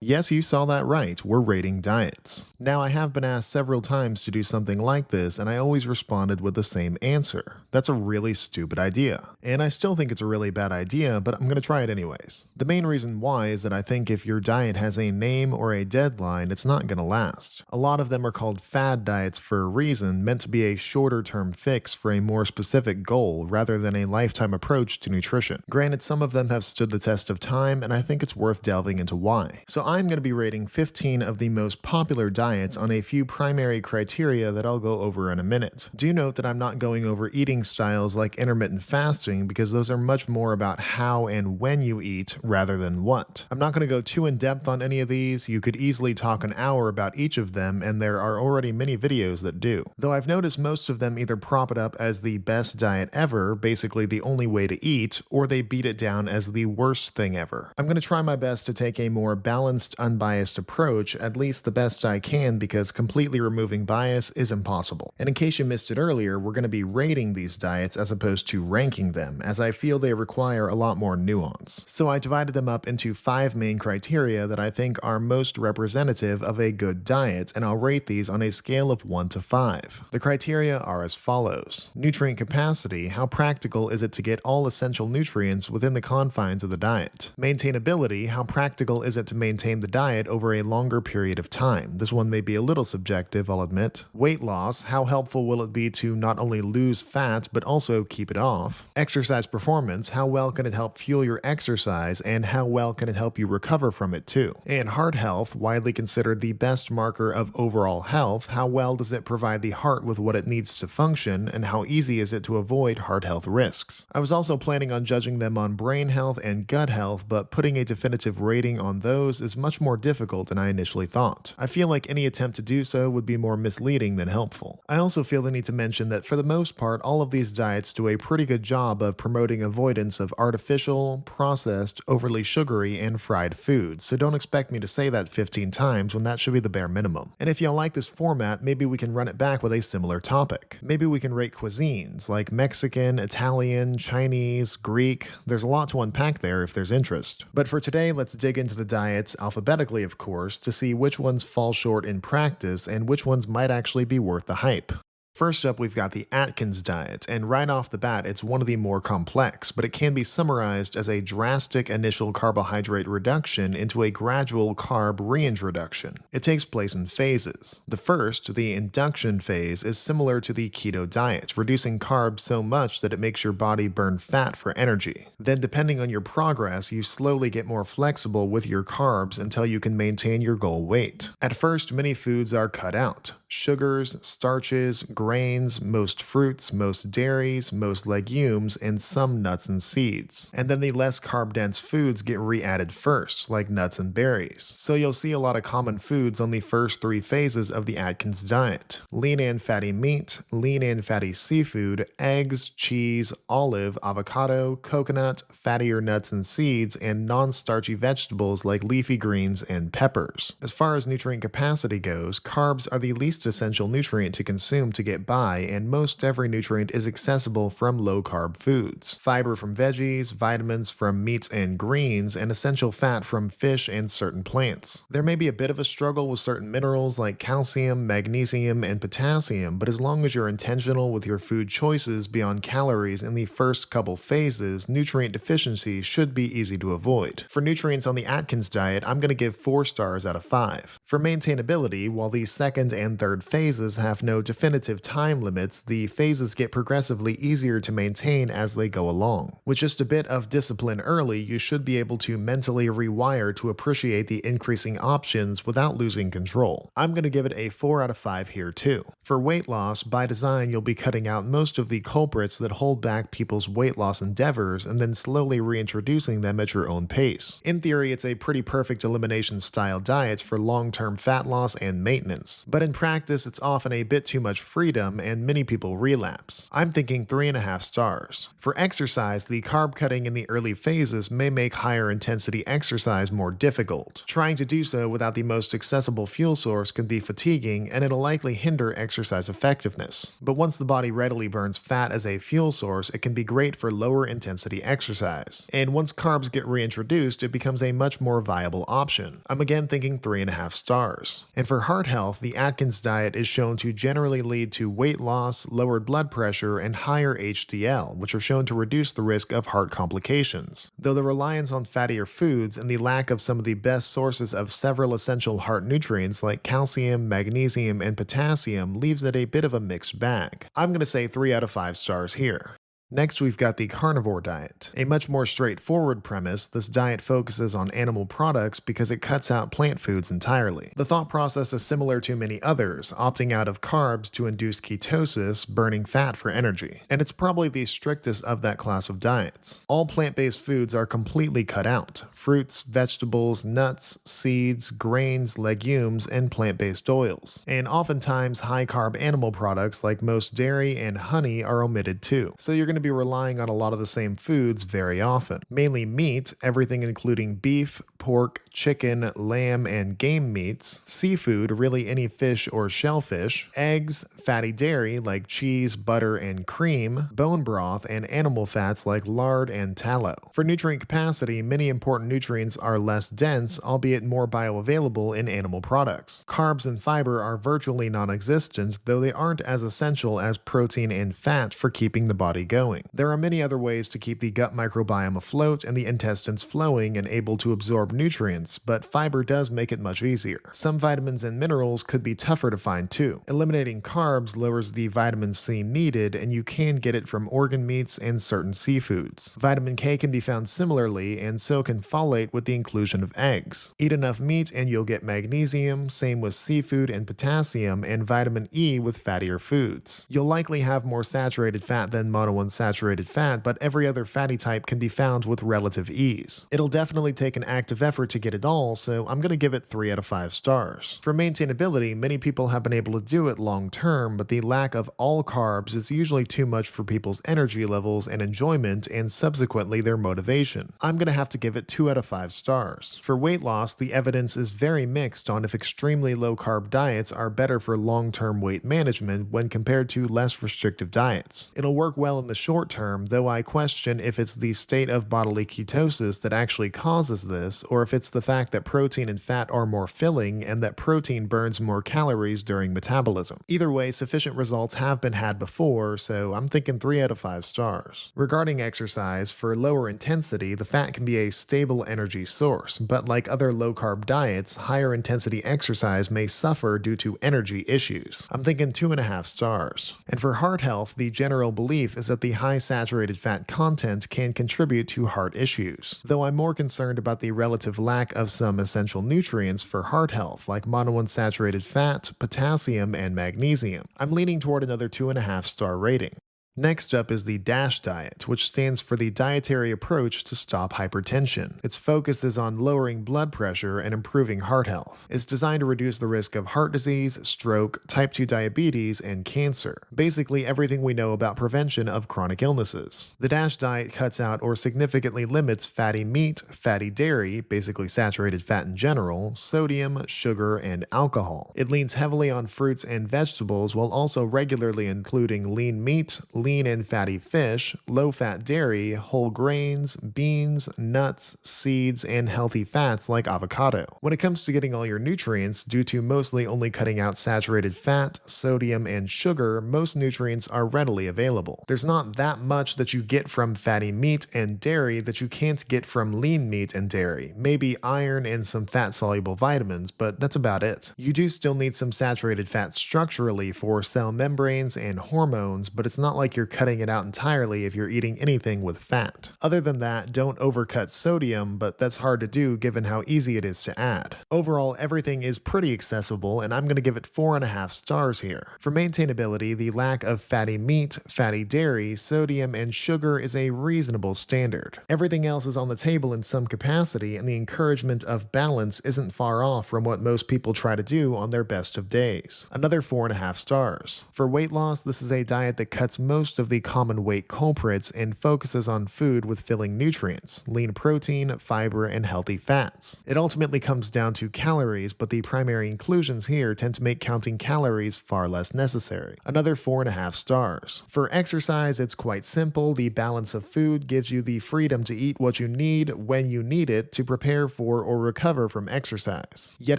Yes, you saw that right. We're rating diets. Now, I have been asked several times to do something like this, and I always responded with the same answer. That's a really stupid idea. And I still think it's a really bad idea, but I'm going to try it anyways. The main reason why is that I think if your diet has a name or a deadline, it's not going to last. A lot of them are called fad diets for a reason, meant to be a shorter term fix for a more specific goal rather than a lifetime approach to nutrition. Granted, some of them have stood the test of time, and I think it's worth delving into why. So I'm going to be rating 15 of the most popular diets on a few primary criteria that I'll go over in a minute. Do note that I'm not going over eating styles like intermittent fasting because those are much more about how and when you eat rather than what. I'm not going to go too in depth on any of these. You could easily talk an hour about each of them, and there are already many videos that do. Though I've noticed most of them either prop it up as the best diet ever, basically the only way to eat, or they beat it down as the worst thing ever. I'm going to try my best to take a more balanced, unbiased approach, at least the best I can, because completely removing bias is impossible. And in case you missed it earlier, we're going to be rating these diets as opposed to ranking them, as I feel they require a lot more nuance. So I divided them up into 5 main criteria that I think are most representative of a good diet, and I'll rate these on a scale of 1 to 5. The criteria are as follows. Nutrient capacity, how practical is it to get all essential nutrients within the confines of the diet? Maintainability, how practical is it to maintain the diet over a longer period of time? This one may be a little subjective, I'll admit. Weight loss, how helpful will it be to not only lose fat but also keep it off? Exercise performance, how well can it help fuel your exercise and how well can it help you recover from it too? And heart health, widely considered the best marker of overall health, how well does it provide the heart with what it needs to function and how easy is it to avoid heart health risks? I was also planning on judging them on brain health and gut health, but putting a definitive rating on those is much more difficult than I initially thought. I feel like any attempt to do so would be more misleading than helpful. I also feel the need to mention that for the most part, all of these diets do a pretty good job of promoting avoidance of artificial, processed, overly sugary, and fried foods, so don't expect me to say that 15 times when that should be the bare minimum. And if y'all like this format, maybe we can run it back with a similar topic. Maybe we can rate cuisines like Mexican, Italian, Chinese, Greek. There's a lot to unpack there if there's interest. But for today, let's dig into the diets, alphabetically of course, to see which ones fall short in practice and which ones might actually be worth the hype. First up, we've got the Atkins diet, and right off the bat, it's one of the more complex, but it can be summarized as a drastic initial carbohydrate reduction into a gradual carb reintroduction. It takes place in phases. The first, the induction phase, is similar to the keto diet, reducing carbs so much that it makes your body burn fat for energy. Then, depending on your progress, you slowly get more flexible with your carbs until you can maintain your goal weight. At first, many foods are cut out. Sugars, starches, grains, most fruits, most dairies, most legumes, and some nuts and seeds. And then the less carb-dense foods get re-added first, like nuts and berries. So you'll see a lot of common foods on the first 3 phases of the Atkins diet. Lean and fatty meat, lean and fatty seafood, eggs, cheese, olive, avocado, coconut, fattier nuts and seeds, and non-starchy vegetables like leafy greens and peppers. As far as nutrient capacity goes, carbs are the least essential nutrient to consume to get by, and most every nutrient is accessible from low-carb foods. Fiber from veggies, vitamins from meats and greens, and essential fat from fish and certain plants. There may be a bit of a struggle with certain minerals like calcium, magnesium, and potassium, but as long as you're intentional with your food choices beyond calories in the first couple phases, nutrient deficiency should be easy to avoid. For nutrients on the Atkins diet, I'm going to give 4 stars out of 5. For maintainability, while the second and third phases have no definitive time limits, the phases get progressively easier to maintain as they go along. With just a bit of discipline early, you should be able to mentally rewire to appreciate the increasing options without losing control. I'm going to give it a 4 out of 5 here too. For weight loss, by design you'll be cutting out most of the culprits that hold back people's weight loss endeavors and then slowly reintroducing them at your own pace. In theory, it's a pretty perfect elimination style diet for long-term fat loss and maintenance, but in practice practice, it's often a bit too much freedom and many people relapse. I'm thinking 3.5 stars. For exercise, the carb cutting in the early phases may make higher intensity exercise more difficult. Trying to do so without the most accessible fuel source can be fatiguing, and it'll likely hinder exercise effectiveness. But once the body readily burns fat as a fuel source, it can be great for lower intensity exercise. And once carbs get reintroduced, it becomes a much more viable option. I'm again thinking 3.5 stars. And for heart health, the Atkins diet is shown to generally lead to weight loss, lowered blood pressure, and higher HDL, which are shown to reduce the risk of heart complications. Though the reliance on fattier foods and the lack of some of the best sources of several essential heart nutrients like calcium, magnesium, and potassium leaves it a bit of a mixed bag. I'm going to say 3 out of 5 stars here. Next, we've got the carnivore diet. A much more straightforward premise, this diet focuses on animal products because it cuts out plant foods entirely. The thought process is similar to many others, opting out of carbs to induce ketosis, burning fat for energy. And it's probably the strictest of that class of diets. All plant-based foods are completely cut out. Fruits, vegetables, nuts, seeds, grains, legumes, and plant-based oils. And oftentimes, high-carb animal products like most dairy and honey are omitted too. So you're going to be relying on a lot of the same foods very often. Mainly meat, everything including beef, pork, chicken, lamb, and game meats, seafood, really any fish or shellfish, eggs, fatty dairy like cheese, butter, and cream, bone broth, and animal fats like lard and tallow. For nutrient capacity, many important nutrients are less dense, albeit more bioavailable in animal products. Carbs and fiber are virtually non-existent, though they aren't as essential as protein and fat for keeping the body going. There are many other ways to keep the gut microbiome afloat and the intestines flowing and able to absorb nutrients, but fiber does make it much easier. Some vitamins and minerals could be tougher to find too. Eliminating carbs lowers the vitamin C needed, and you can get it from organ meats and certain seafoods. Vitamin K can be found similarly, and so can folate with the inclusion of eggs. Eat enough meat and you'll get magnesium, same with seafood and potassium, and vitamin E with fattier foods. You'll likely have more saturated fat than monounsaturated fat, but every other fatty type can be found with relative ease. It'll definitely take an active effort to get it all, so I'm going to give it 3 out of 5 stars. For maintainability, many people have been able to do it long term, but the lack of all carbs is usually too much for people's energy levels and enjoyment, and subsequently their motivation. I'm going to have to give it 2 out of 5 stars. For weight loss, the evidence is very mixed on if extremely low carb diets are better for long-term weight management when compared to less restrictive diets. It'll work well in the short term, though I question if it's the state of bodily ketosis that actually causes this, or if it's the fact that protein and fat are more filling and that protein burns more calories during metabolism. Either way, sufficient results have been had before, so I'm thinking 3 out of 5 stars. Regarding exercise, for lower intensity, the fat can be a stable energy source, but like other low-carb diets, higher intensity exercise may suffer due to energy issues. I'm thinking 2.5 stars. And for heart health, the general belief is that the high saturated fat content can contribute to heart issues, though I'm more concerned about the relative lack of some essential nutrients for heart health like monounsaturated fat, potassium, and magnesium. I'm leaning toward another 2.5 star rating. Next up is the DASH diet, which stands for the dietary approach to stop hypertension. Its focus is on lowering blood pressure and improving heart health. It's designed to reduce the risk of heart disease, stroke, type 2 diabetes, and cancer. Basically everything we know about prevention of chronic illnesses. The DASH diet cuts out or significantly limits fatty meat, fatty dairy, basically saturated fat in general, sodium, sugar, and alcohol. It leans heavily on fruits and vegetables while also regularly including lean meat, lean and fatty fish, low-fat dairy, whole grains, beans, nuts, seeds, and healthy fats like avocado. When it comes to getting all your nutrients, due to mostly only cutting out saturated fat, sodium, and sugar, most nutrients are readily available. There's not that much that you get from fatty meat and dairy that you can't get from lean meat and dairy. Maybe iron and some fat-soluble vitamins, but that's about it. You do still need some saturated fat structurally for cell membranes and hormones, but it's not like like you're cutting it out entirely if you're eating anything with fat. Other than that, don't overcut sodium, but that's hard to do given how easy it is to add. Overall, everything is pretty accessible, and I'm going to give it 4.5 stars here. For maintainability, the lack of fatty meat, fatty dairy, sodium, and sugar is a reasonable standard. Everything else is on the table in some capacity, and the encouragement of balance isn't far off from what most people try to do on their best of days. Another 4.5 stars. For weight loss, this is a diet that cuts most of the common weight culprits and focuses on food with filling nutrients, lean protein, fiber, and healthy fats. It ultimately comes down to calories, but the primary inclusions here tend to make counting calories far less necessary. Another 4.5 stars. For exercise, it's quite simple. The balance of food gives you the freedom to eat what you need when you need it to prepare for or recover from exercise. Yet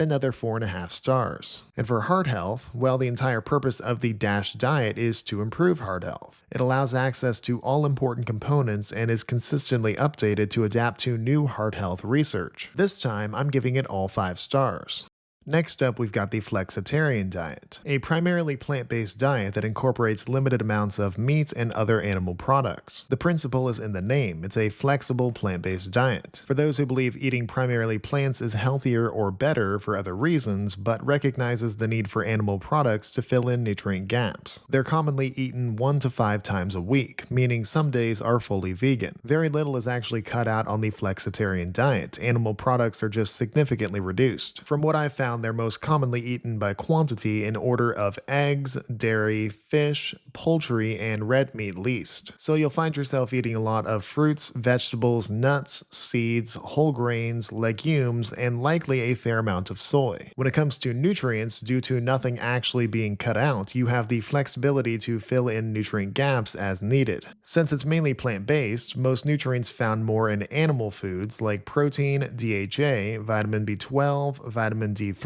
another 4.5 stars. And for heart health, well, the entire purpose of the DASH diet is to improve heart health. It allows access to all important components and is consistently updated to adapt to new heart health research. This time, I'm giving it all 5 stars. Next up, we've got the Flexitarian diet, a primarily plant-based diet that incorporates limited amounts of meat and other animal products. The principle is in the name. It's a flexible plant-based diet. For those who believe eating primarily plants is healthier or better for other reasons, but recognizes the need for animal products to fill in nutrient gaps. They're commonly eaten 1 to 5 times a week, meaning some days are fully vegan. Very little is actually cut out on the Flexitarian diet. Animal products are just significantly reduced. From what I've found, they're most commonly eaten by quantity in order of eggs, dairy, fish, poultry, and red meat least. So you'll find yourself eating a lot of fruits, vegetables, nuts, seeds, whole grains, legumes, and likely a fair amount of soy. When it comes to nutrients, due to nothing actually being cut out, you have the flexibility to fill in nutrient gaps as needed. Since it's mainly plant-based, most nutrients found more in animal foods like protein, DHA, vitamin B12, vitamin D3,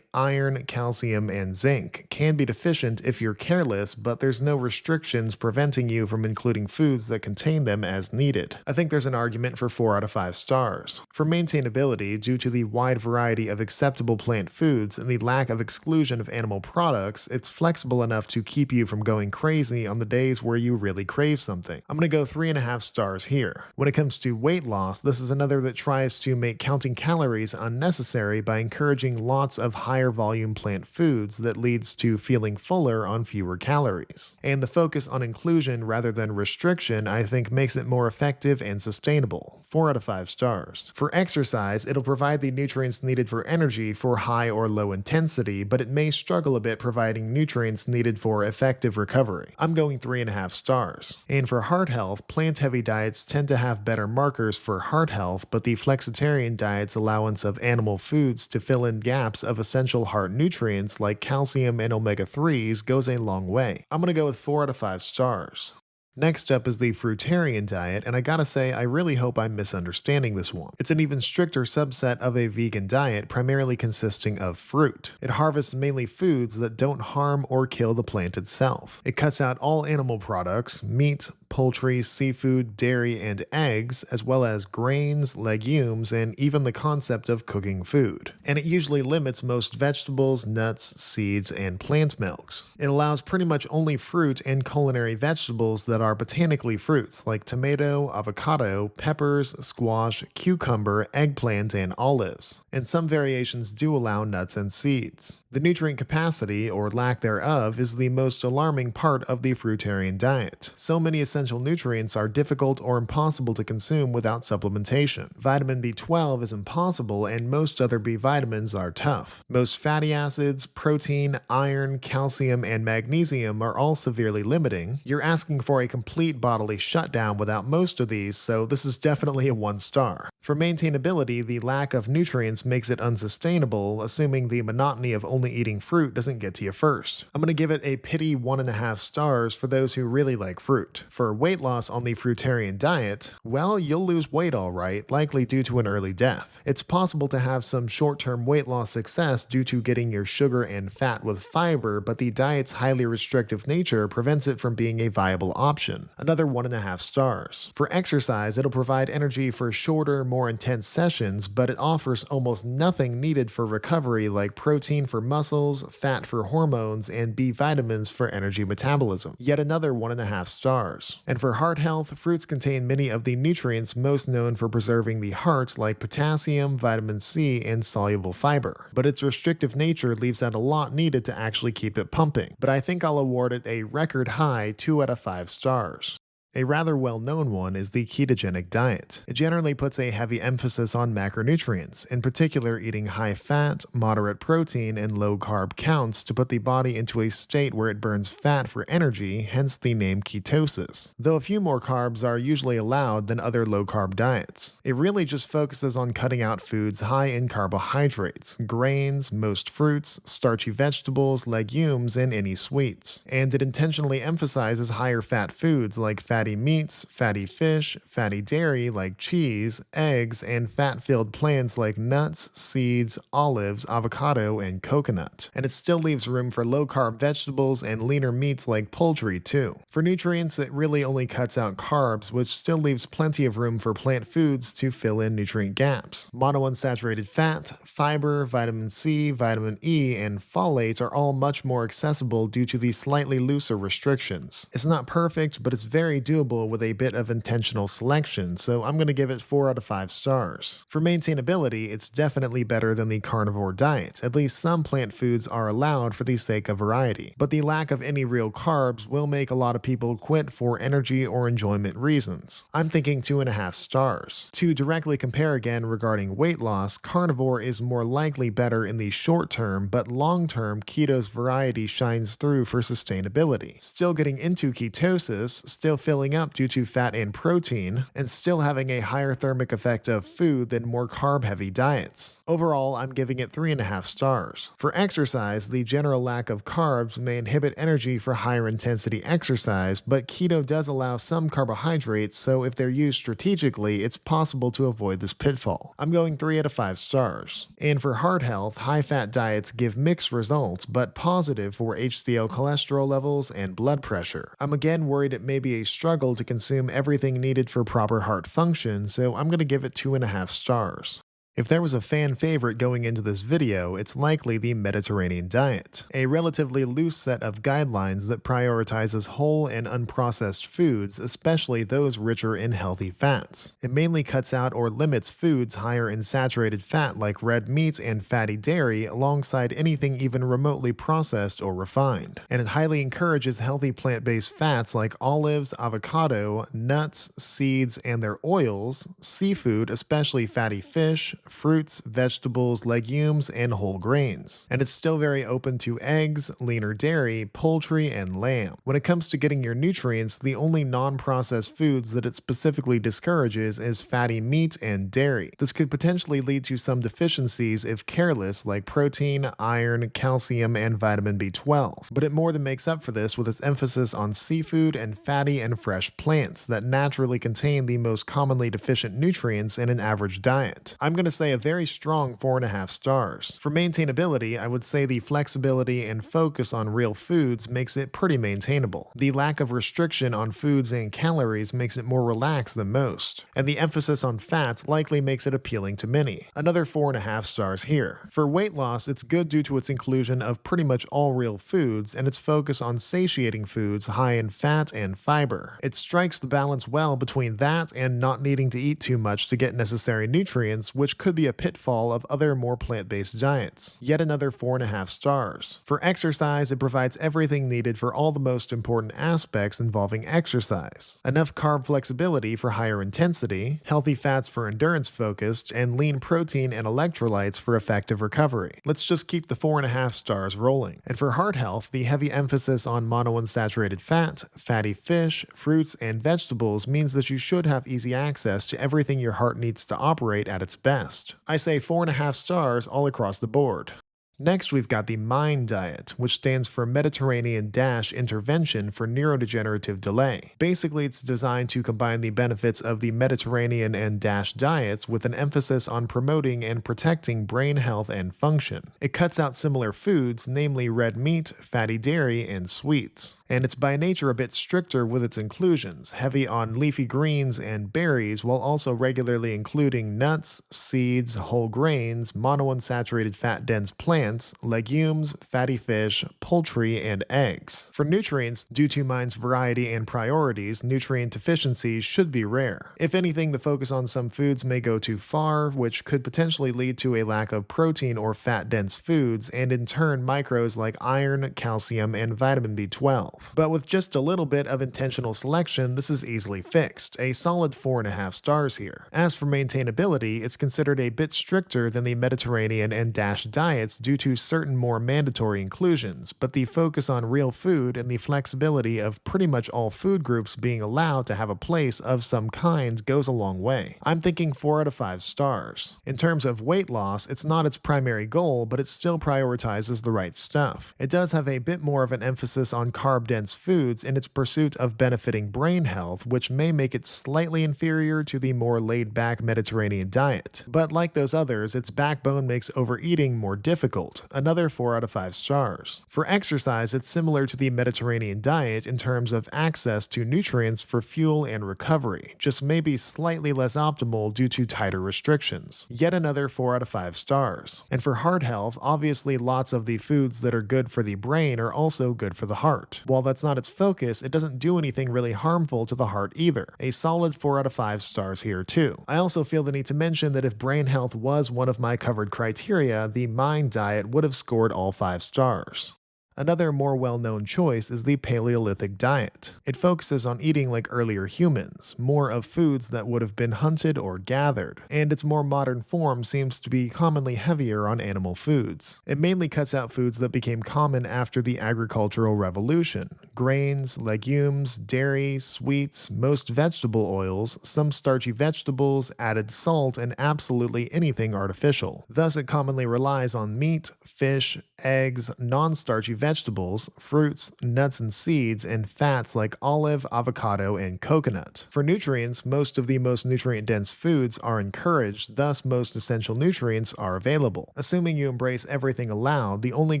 iron, calcium, and zinc can be deficient if you're careless, but there's no restrictions preventing you from including foods that contain them as needed. I think there's an argument for 4 out of 5 stars. For maintainability, due to the wide variety of acceptable plant foods and the lack of exclusion of animal products, it's flexible enough to keep you from going crazy on the days where you really crave something. I'm gonna go 3.5 stars here. When it comes to weight loss, this is another that tries to make counting calories unnecessary by encouraging lots of higher volume plant foods that leads to feeling fuller on fewer calories. And the focus on inclusion rather than restriction, I think, makes it more effective and sustainable. 4 out of 5 stars. For exercise, it'll provide the nutrients needed for energy for high or low intensity, but it may struggle a bit providing nutrients needed for effective recovery. I'm going 3.5 stars. And for heart health, plant-heavy diets tend to have better markers for heart health, but the Flexitarian diet's allowance of animal foods to fill in gaps of essential heart nutrients like calcium and omega-3s goes a long way. I'm gonna go with 4 out of 5 stars. Next up is the Fruitarian diet, and I gotta say, I really hope I'm misunderstanding this one. It's an even stricter subset of a vegan diet, primarily consisting of fruit. It harvests mainly foods that don't harm or kill the plant itself. It cuts out all animal products, meat, poultry, seafood, dairy, and eggs, as well as grains, legumes, and even the concept of cooking food. And it usually limits most vegetables, nuts, seeds, and plant milks. It allows pretty much only fruit and culinary vegetables that are botanically fruits like tomato, avocado, peppers, squash, cucumber, eggplant, and olives. And some variations do allow nuts and seeds. The nutrient capacity, or lack thereof, is the most alarming part of the Fruitarian diet. So many essential nutrients are difficult or impossible to consume without supplementation. Vitamin B12 is impossible, and most other B vitamins are tough. Most fatty acids, protein, iron, calcium, and magnesium are all severely limiting. You're asking for a complete bodily shutdown without most of these, so this is definitely a 1 star. For maintainability, the lack of nutrients makes it unsustainable, assuming the monotony of only eating fruit doesn't get to you first. I'm gonna give it a pity 1.5 stars for those who really like fruit. For weight loss on the Fruitarian diet, well, you'll lose weight alright, likely due to an early death. It's possible to have some short-term weight loss success due to getting your sugar and fat with fiber, but the diet's highly restrictive nature prevents it from being a viable option. Another 1.5 stars. For exercise, it'll provide energy for shorter, more more intense sessions, but it offers almost nothing needed for recovery like protein for muscles, fat for hormones, and B vitamins for energy metabolism. Yet another 1.5 stars. And for heart health, fruits contain many of the nutrients most known for preserving the heart like potassium, vitamin C, and soluble fiber. But its restrictive nature leaves out a lot needed to actually keep it pumping. But I think I'll award it a record high 2 out of 5 stars. A rather well-known one is the ketogenic diet. It generally puts a heavy emphasis on macronutrients, in particular eating high fat, moderate protein, and low carb counts to put the body into a state where it burns fat for energy, hence the name ketosis. Though a few more carbs are usually allowed than other low-carb diets. It really just focuses on cutting out foods high in carbohydrates, grains, most fruits, starchy vegetables, legumes, and any sweets. And it intentionally emphasizes higher fat foods like fatty meats, fatty fish, fatty dairy like cheese, eggs, and fat-filled plants like nuts, seeds, olives, avocado, and coconut. And it still leaves room for low-carb vegetables and leaner meats like poultry too. For nutrients, it really only cuts out carbs, which still leaves plenty of room for plant foods to fill in nutrient gaps. Monounsaturated fat, fiber, vitamin C, vitamin E, and folate are all much more accessible due to the slightly looser restrictions. It's not perfect, but it's very doable with a bit of intentional selection, so I'm going to give it 4 out of 5 stars. For maintainability, it's definitely better than the carnivore diet. At least some plant foods are allowed for the sake of variety. But the lack of any real carbs will make a lot of people quit for energy or enjoyment reasons. I'm thinking 2.5 stars. To directly compare again regarding weight loss, carnivore is more likely better in the short term, but long term, keto's variety shines through for sustainability. Still getting into ketosis, still filling up due to fat and protein, and still having a higher thermic effect of food than more carb-heavy diets. Overall, I'm giving it 3.5 stars. For exercise, the general lack of carbs may inhibit energy for higher intensity exercise, but keto does allow some carbohydrates, so if they're used strategically, it's possible to avoid this pitfall. I'm going 3 out of 5 stars. And for heart health, high-fat diets give mixed results, but positive for HDL cholesterol levels and blood pressure. I'm again worried it may be a struggle to consume everything needed for proper heart function, so I'm going to give it 2.5 stars. If there was a fan favorite going into this video, it's likely the Mediterranean diet, a relatively loose set of guidelines that prioritizes whole and unprocessed foods, especially those richer in healthy fats. It mainly cuts out or limits foods higher in saturated fat like red meat and fatty dairy alongside anything even remotely processed or refined. And it highly encourages healthy plant-based fats like olives, avocado, nuts, seeds, and their oils, seafood, especially fatty fish, fruits, vegetables, legumes, and whole grains. And it's still very open to eggs, leaner dairy, poultry, and lamb. When it comes to getting your nutrients, the only non-processed foods that it specifically discourages is fatty meat and dairy. This could potentially lead to some deficiencies if careless, like protein, iron, calcium, and vitamin B12. But it more than makes up for this with its emphasis on seafood and fatty and fresh plants that naturally contain the most commonly deficient nutrients in an average diet. I'm going to say a very strong 4.5 stars. For maintainability, I would say the flexibility and focus on real foods makes it pretty maintainable. The lack of restriction on foods and calories makes it more relaxed than most. And the emphasis on fats likely makes it appealing to many. Another 4.5 stars here. For weight loss, it's good due to its inclusion of pretty much all real foods and its focus on satiating foods high in fat and fiber. It strikes the balance well between that and not needing to eat too much to get necessary nutrients, which could be a pitfall of other more plant-based diets. Yet another 4.5 stars. For exercise, it provides everything needed for all the most important aspects involving exercise. Enough carb flexibility for higher intensity, healthy fats for endurance focused, and lean protein and electrolytes for effective recovery. Let's just keep the 4.5 stars rolling. And for heart health, the heavy emphasis on monounsaturated fat, fatty fish, fruits, and vegetables means that you should have easy access to everything your heart needs to operate at its best. I say 4.5 stars all across the board. Next, we've got the MIND diet, which stands for Mediterranean Intervention for Neurodegenerative Delay. Basically, it's designed to combine the benefits of the Mediterranean and diets with an emphasis on promoting and protecting brain health and function. It cuts out similar foods, namely red meat, fatty dairy, and sweets. And it's by nature a bit stricter with its inclusions, heavy on leafy greens and berries, while also regularly including nuts, seeds, whole grains, monounsaturated fat-dense plants, legumes, fatty fish, poultry, and eggs. For nutrients, due to MIND's variety and priorities, nutrient deficiencies should be rare. If anything, the focus on some foods may go too far, which could potentially lead to a lack of protein or fat-dense foods, and in turn micros like iron, calcium, and vitamin B12. But with just a little bit of intentional selection, this is easily fixed, a solid 4.5 stars here. As for maintainability, it's considered a bit stricter than the Mediterranean and diets due to certain more mandatory inclusions, but the focus on real food and the flexibility of pretty much all food groups being allowed to have a place of some kind goes a long way. I'm thinking 4 out of 5 stars. In terms of weight loss, it's not its primary goal, but it still prioritizes the right stuff. It does have a bit more of an emphasis on carb-dense foods in its pursuit of benefiting brain health, which may make it slightly inferior to the more laid-back Mediterranean diet. But like those others, its backbone makes overeating more difficult. Another 4 out of 5 stars. For exercise, it's similar to the Mediterranean diet in terms of access to nutrients for fuel and recovery, just maybe slightly less optimal due to tighter restrictions. Yet another 4 out of 5 stars. And for heart health, obviously lots of the foods that are good for the brain are also good for the heart. While that's not its focus, it doesn't do anything really harmful to the heart either. A solid 4 out of 5 stars here too. I also feel the need to mention that if brain health was one of my covered criteria, the MIND diet would have scored all 5 stars. Another more well-known choice is the Paleolithic diet. It focuses on eating like earlier humans, more of foods that would have been hunted or gathered, and its more modern form seems to be commonly heavier on animal foods. It mainly cuts out foods that became common after the agricultural revolution: grains, legumes, dairy, sweets, most vegetable oils, some starchy vegetables, added salt, and absolutely anything artificial. Thus, it commonly relies on meat, fish, eggs, non-starchy vegetables, fruits, nuts and seeds, and fats like olive, avocado, and coconut. For nutrients, most of the most nutrient-dense foods are encouraged, thus most essential nutrients are available. Assuming you embrace everything allowed, the only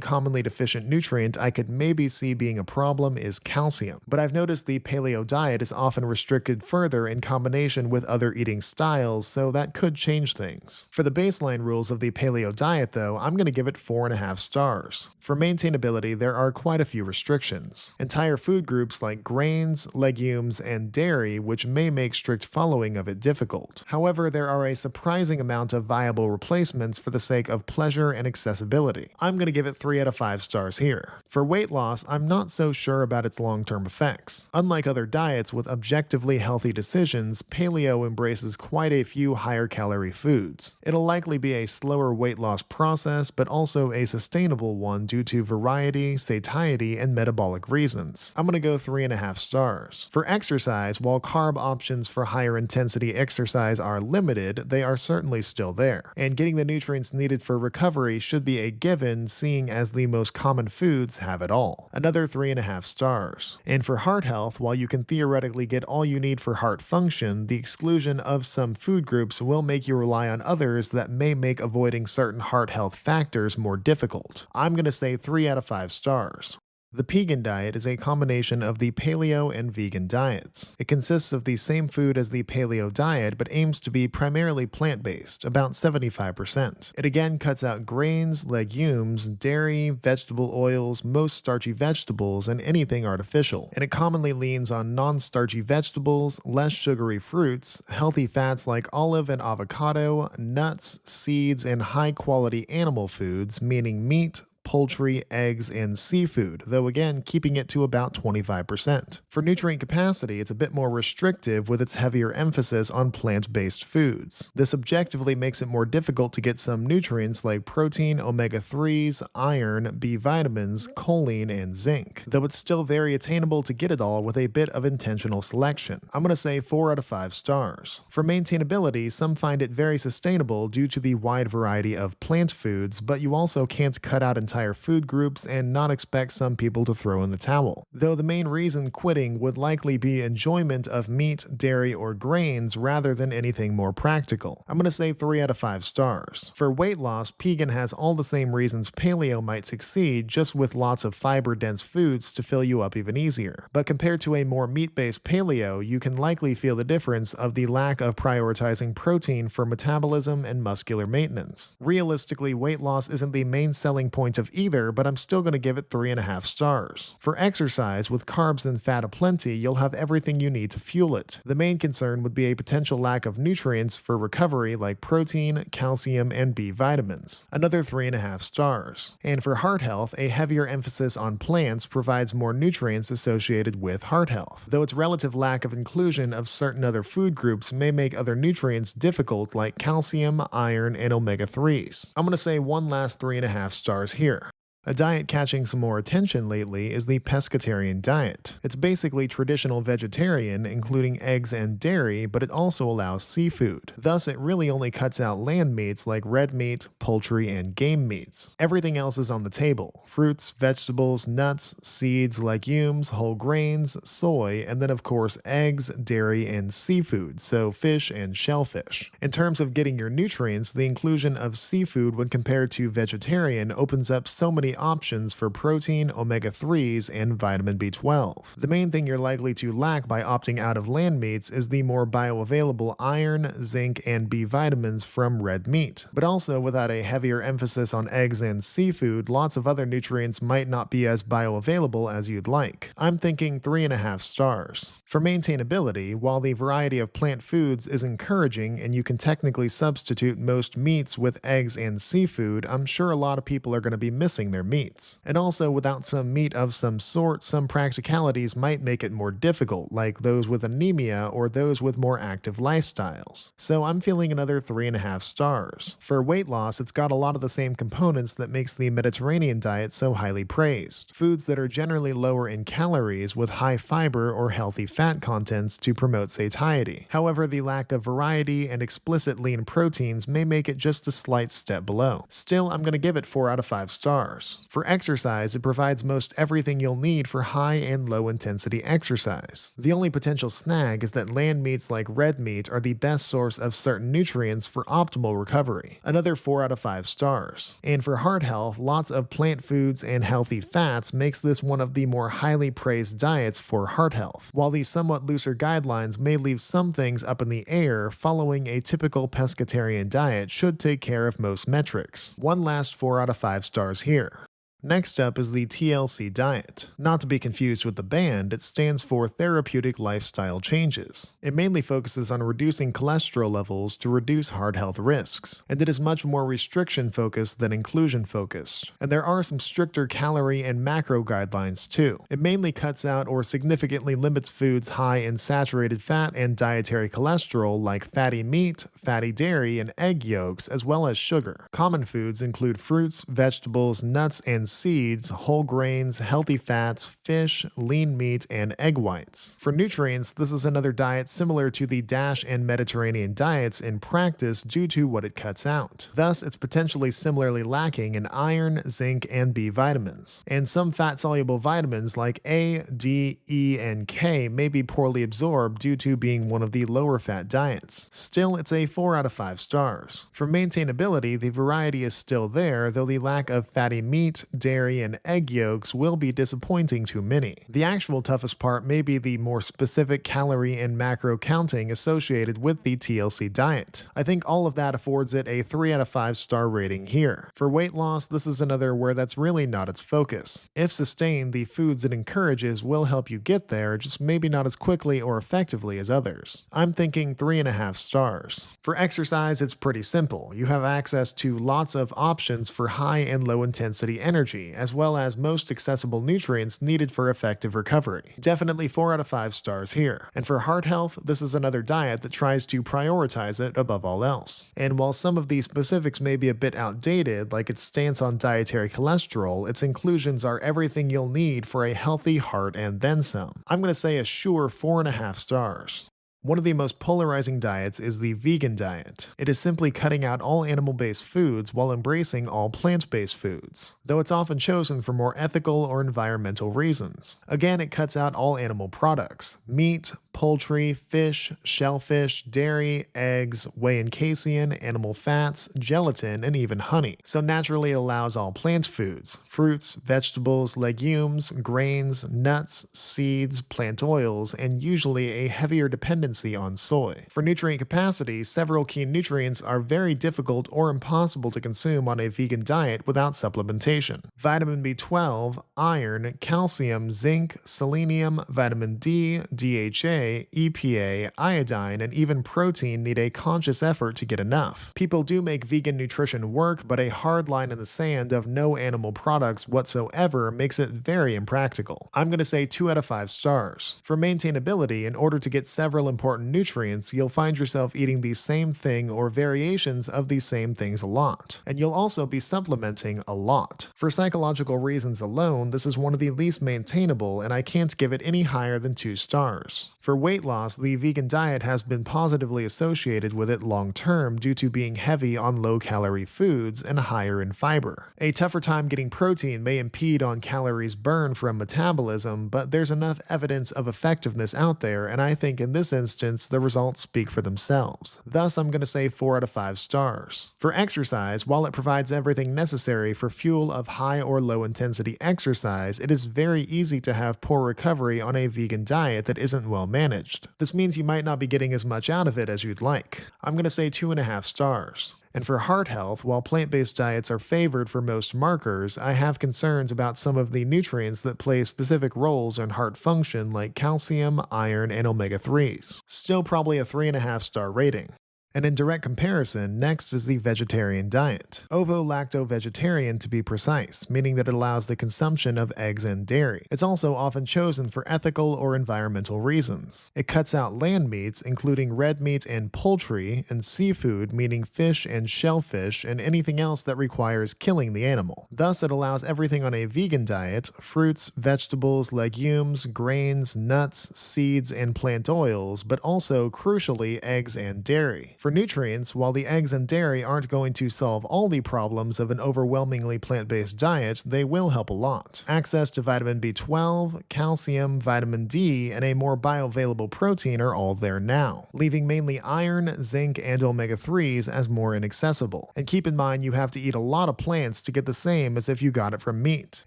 commonly deficient nutrient I could maybe see being a problem is calcium. But I've noticed the paleo diet is often restricted further in combination with other eating styles, so that could change things. For the baseline rules of the paleo diet though, I'm going to give it 4.5 stars. For maintainability, there are quite a few restrictions. Entire food groups like grains, legumes, and dairy, which may make strict following of it difficult. However, there are a surprising amount of viable replacements for the sake of pleasure and accessibility. I'm going to give it 3 out of 5 stars here. For weight loss, I'm not so sure about its long-term effects. Unlike other diets with objectively healthy decisions, paleo embraces quite a few higher-calorie foods. It'll likely be a slower weight loss process, but also a sustainable one due to variety, satiety, and metabolic reasons. I'm going to go 3.5 stars. For exercise, while carb options for higher intensity exercise are limited, they are certainly still there. And getting the nutrients needed for recovery should be a given, seeing as the most common foods have it all. Another 3.5 stars. And for heart health, while you can theoretically get all you need for heart function, the exclusion of some food groups will make you rely on others that may make avoiding certain heart health factors more difficult. I'm going to say 3 out of 5 stars. The Pegan diet is a combination of the paleo and vegan diets. It consists of the same food as the paleo diet, but aims to be primarily plant-based, about 75%. It again cuts out grains, legumes, dairy, vegetable oils, most starchy vegetables, and anything artificial. And it commonly leans on non-starchy vegetables, less sugary fruits, healthy fats like olive and avocado, nuts, seeds, and high-quality animal foods, meaning meat, poultry, eggs, and seafood, though again keeping it to about 25%. For nutrient capacity, it's a bit more restrictive with its heavier emphasis on plant-based foods. This objectively makes it more difficult to get some nutrients like protein, omega-3s, iron, B vitamins, choline, and zinc, though it's still very attainable to get it all with a bit of intentional selection. I'm going to say 4 out of 5 stars. For maintainability, some find it very sustainable due to the wide variety of plant foods, but you also can't cut out entire food groups and not expect some people to throw in the towel. Though the main reason quitting would likely be enjoyment of meat, dairy, or grains rather than anything more practical. I'm going to say 3 out of 5 stars. For weight loss, Pegan has all the same reasons paleo might succeed, just with lots of fiber-dense foods to fill you up even easier. But compared to a more meat-based paleo, you can likely feel the difference of the lack of prioritizing protein for metabolism and muscular maintenance. Realistically, weight loss isn't the main selling point of either, but I'm still going to give it 3.5 stars. For exercise, with carbs and fat aplenty, you'll have everything you need to fuel it. The main concern would be a potential lack of nutrients for recovery like protein, calcium, and B vitamins. Another 3.5 stars. And for heart health, a heavier emphasis on plants provides more nutrients associated with heart health, though its relative lack of inclusion of certain other food groups may make other nutrients difficult like calcium, iron, and omega-3s. I'm going to say one last 3.5 stars here. A diet catching some more attention lately is the Pescatarian diet. It's basically traditional vegetarian, including eggs and dairy, but it also allows seafood. Thus, it really only cuts out land meats like red meat, poultry, and game meats. Everything else is on the table: fruits, vegetables, nuts, seeds, legumes, whole grains, soy, and then of course eggs, dairy, and seafood, so fish and shellfish. In terms of getting your nutrients, the inclusion of seafood when compared to vegetarian opens up so many options for protein, omega-3s, and vitamin B12. The main thing you're likely to lack by opting out of land meats is the more bioavailable iron, zinc, and B vitamins from red meat. But also, without a heavier emphasis on eggs and seafood, lots of other nutrients might not be as bioavailable as you'd like. I'm thinking 3.5 stars. For maintainability, while the variety of plant foods is encouraging and you can technically substitute most meats with eggs and seafood, I'm sure a lot of people are going to be missing their meats. And also, without some meat of some sort, some practicalities might make it more difficult, like those with anemia or those with more active lifestyles. So I'm feeling another 3.5 stars. For weight loss, it's got a lot of the same components that makes the Mediterranean diet so highly praised. Foods that are generally lower in calories with high fiber or healthy fat contents to promote satiety. However, the lack of variety and explicit lean proteins may make it just a slight step below. Still, I'm going to give it 4 out of 5 stars. For exercise, it provides most everything you'll need for high and low intensity exercise. The only potential snag is that land meats like red meat are the best source of certain nutrients for optimal recovery. Another 4 out of 5 stars. And for heart health, lots of plant foods and healthy fats makes this one of the more highly praised diets for heart health. While these somewhat looser guidelines may leave some things up in the air, following a typical pescatarian diet should take care of most metrics. One last 4 out of 5 stars here. Next up is the TLC diet. Not to be confused with the band, it stands for Therapeutic Lifestyle Changes. It mainly focuses on reducing cholesterol levels to reduce heart health risks, and it is much more restriction focused than inclusion focused. And there are some stricter calorie and macro guidelines too. It mainly cuts out or significantly limits foods high in saturated fat and dietary cholesterol like fatty meat, fatty dairy, and egg yolks, as well as sugar. Common foods include fruits, vegetables, nuts, and seeds, whole grains, healthy fats, fish, lean meat, and egg whites. For nutrients, this is another diet similar to the DASH and Mediterranean diets in practice due to what it cuts out. Thus, it's potentially similarly lacking in iron, zinc, and B vitamins. And some fat-soluble vitamins like A, D, E, and K may be poorly absorbed due to being one of the lower fat diets. Still, it's a 4 out of 5 stars. For maintainability, the variety is still there, though the lack of fatty meat, dairy, and egg yolks will be disappointing to many. The actual toughest part may be the more specific calorie and macro counting associated with the TLC diet. I think all of that affords it a 3 out of 5 star rating here. For weight loss, this is another where that's really not its focus. If sustained, the foods it encourages will help you get there, just maybe not as quickly or effectively as others. I'm thinking 3.5 stars. For exercise, it's pretty simple. You have access to lots of options for high and low intensity energy energy, as well as most accessible nutrients needed for effective recovery. Definitely 4 out of 5 stars here. And for heart health, this is another diet that tries to prioritize it above all else. And while some of these specifics may be a bit outdated, like its stance on dietary cholesterol, its inclusions are everything you'll need for a healthy heart and then some. I'm going to say a sure 4.5 stars. One of the most polarizing diets is the vegan diet. It is simply cutting out all animal-based foods while embracing all plant-based foods, though it's often chosen for more ethical or environmental reasons. Again, it cuts out all animal products: meat, poultry, fish, shellfish, dairy, eggs, whey and casein, animal fats, gelatin, and even honey. So naturally it allows all plant foods: fruits, vegetables, legumes, grains, nuts, seeds, plant oils, and usually a heavier dependency on soy. For nutrient capacity, several key nutrients are very difficult or impossible to consume on a vegan diet without supplementation. Vitamin B12, iron, calcium, zinc, selenium, vitamin D, DHA, EPA, iodine, and even protein need a conscious effort to get enough. People do make vegan nutrition work, but a hard line in the sand of no animal products whatsoever makes it very impractical. I'm going to say 2 out of 5 stars. For maintainability, in order to get several important nutrients, you'll find yourself eating the same thing or variations of these same things a lot. And you'll also be supplementing a lot. For psychological reasons alone, this is one of the least maintainable, and I can't give it any higher than 2 stars. For weight loss, the vegan diet has been positively associated with it long term due to being heavy on low-calorie foods and higher in fiber. A tougher time getting protein may impede on calories burned from metabolism, but there's enough evidence of effectiveness out there, and I think in this instance, the results speak for themselves. Thus, I'm going to say 4 out of 5 stars. For exercise, while it provides everything necessary for fuel of high or low intensity exercise, it is very easy to have poor recovery on a vegan diet that isn't well managed. This means you might not be getting as much out of it as you'd like. I'm going to say 2.5 stars. And for heart health, while plant-based diets are favored for most markers, I have concerns about some of the nutrients that play specific roles in heart function, like calcium, iron, and omega-3s. Still probably a 3.5 star rating. And in direct comparison, next is the vegetarian diet. Ovo-lacto-vegetarian to be precise, meaning that it allows the consumption of eggs and dairy. It's also often chosen for ethical or environmental reasons. It cuts out land meats, including red meat and poultry, and seafood, meaning fish and shellfish, and anything else that requires killing the animal. Thus, it allows everything on a vegan diet: fruits, vegetables, legumes, grains, nuts, seeds, and plant oils, but also, crucially, eggs and dairy. For nutrients, while the eggs and dairy aren't going to solve all the problems of an overwhelmingly plant-based diet, they will help a lot. Access to vitamin B12, calcium, vitamin D, and a more bioavailable protein are all there now, leaving mainly iron, zinc, and omega-3s as more inaccessible. And keep in mind you have to eat a lot of plants to get the same as if you got it from meat.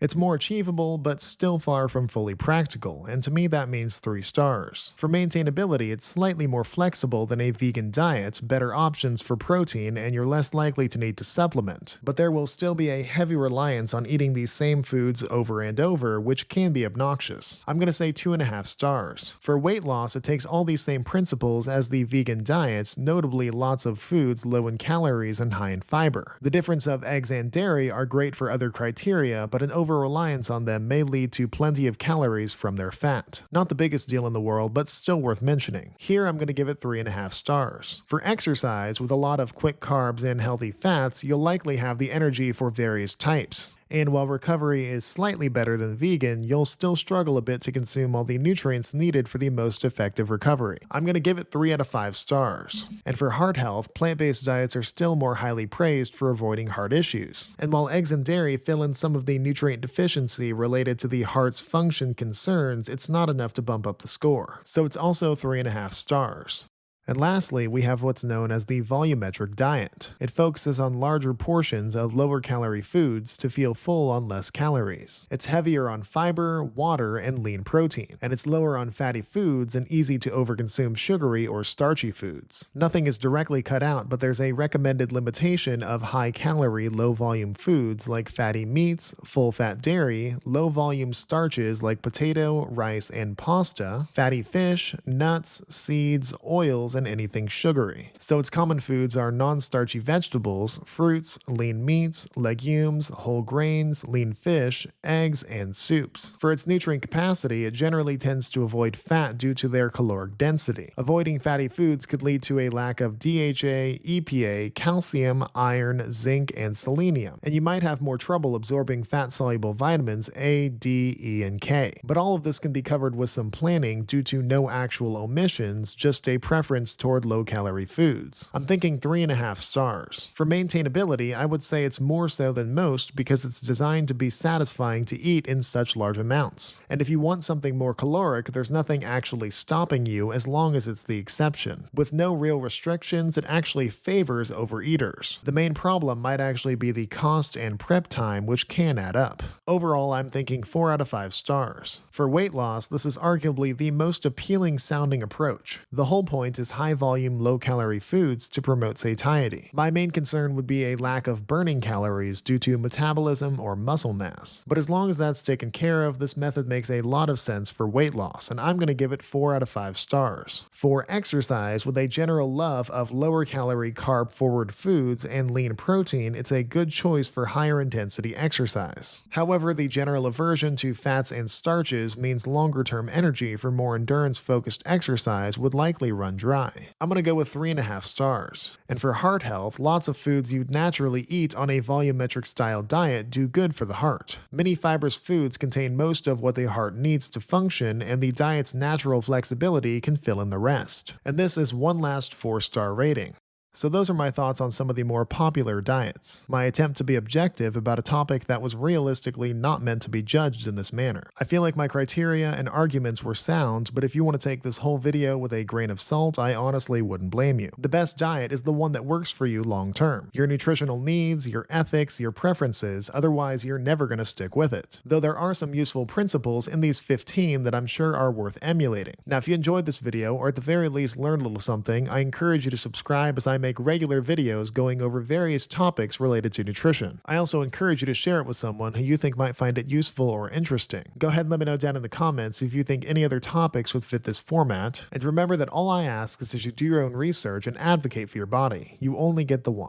It's more achievable, but still far from fully practical, and to me that means 3 stars. For maintainability, it's slightly more flexible than a vegan diet, better options for protein, and you're less likely to need to supplement. But there will still be a heavy reliance on eating these same foods over and over, which can be obnoxious. I'm going to say 2.5 stars. For weight loss, it takes all these same principles as the vegan diet, notably lots of foods low in calories and high in fiber. The difference of eggs and dairy are great for other criteria, but an over-reliance on them may lead to plenty of calories from their fat. Not the biggest deal in the world, but still worth mentioning. Here I'm going to give it 3.5 stars. For exercise, with a lot of quick carbs and healthy fats, you'll likely have the energy for various types. And while recovery is slightly better than vegan, you'll still struggle a bit to consume all the nutrients needed for the most effective recovery. I'm going to give it 3 out of 5 stars. And for heart health, plant-based diets are still more highly praised for avoiding heart issues. And while eggs and dairy fill in some of the nutrient deficiency related to the heart's function concerns, it's not enough to bump up the score. So it's also 3.5 stars. And lastly, we have what's known as the volumetric diet. It focuses on larger portions of lower calorie foods to feel full on less calories. It's heavier on fiber, water, and lean protein, and it's lower on fatty foods and easy to overconsume sugary or starchy foods. Nothing is directly cut out, but there's a recommended limitation of high-calorie, low-volume foods like fatty meats, full-fat dairy, low-volume starches like potato, rice, and pasta, fatty fish, nuts, seeds, oils, and anything sugary. So its common foods are non-starchy vegetables, fruits, lean meats, legumes, whole grains, lean fish, eggs, and soups. For its nutrient capacity, it generally tends to avoid fat due to their caloric density. Avoiding fatty foods could lead to a lack of DHA, EPA, calcium, iron, zinc, and selenium, and you might have more trouble absorbing fat-soluble vitamins A, D, E, and K. But all of this can be covered with some planning due to no actual omissions, just a preference toward low-calorie foods. I'm thinking 3.5 stars. For maintainability, I would say it's more so than most because it's designed to be satisfying to eat in such large amounts. And if you want something more caloric, there's nothing actually stopping you as long as it's the exception. With no real restrictions, it actually favors overeaters. The main problem might actually be the cost and prep time, which can add up. Overall, I'm thinking 4 out of 5 stars. For weight loss, this is arguably the most appealing sounding approach. The whole point is high-volume, low-calorie foods to promote satiety. My main concern would be a lack of burning calories due to metabolism or muscle mass. But as long as that's taken care of, this method makes a lot of sense for weight loss, and I'm going to give it 4 out of 5 stars. For exercise, with a general love of lower-calorie, carb-forward foods and lean protein, it's a good choice for higher-intensity exercise. However, the general aversion to fats and starches means longer-term energy for more endurance-focused exercise would likely run dry. I'm going to go with 3.5 stars. And for heart health, lots of foods you'd naturally eat on a volumetric style diet do good for the heart. Many fibrous foods contain most of what the heart needs to function, and the diet's natural flexibility can fill in the rest. And this is one last 4-star rating. So those are my thoughts on some of the more popular diets. My attempt to be objective about a topic that was realistically not meant to be judged in this manner. I feel like my criteria and arguments were sound, but if you want to take this whole video with a grain of salt, I honestly wouldn't blame you. The best diet is the one that works for you long term. Your nutritional needs, your ethics, your preferences, otherwise you're never going to stick with it. Though there are some useful principles in these 15 that I'm sure are worth emulating. Now if you enjoyed this video, or at the very least learned a little something, I encourage you to subscribe as I make regular videos going over various topics related to nutrition. I also encourage you to share it with someone who you think might find it useful or interesting. Go ahead and let me know down in the comments if you think any other topics would fit this format, and remember that all I ask is that you do your own research and advocate for your body. You only get the one.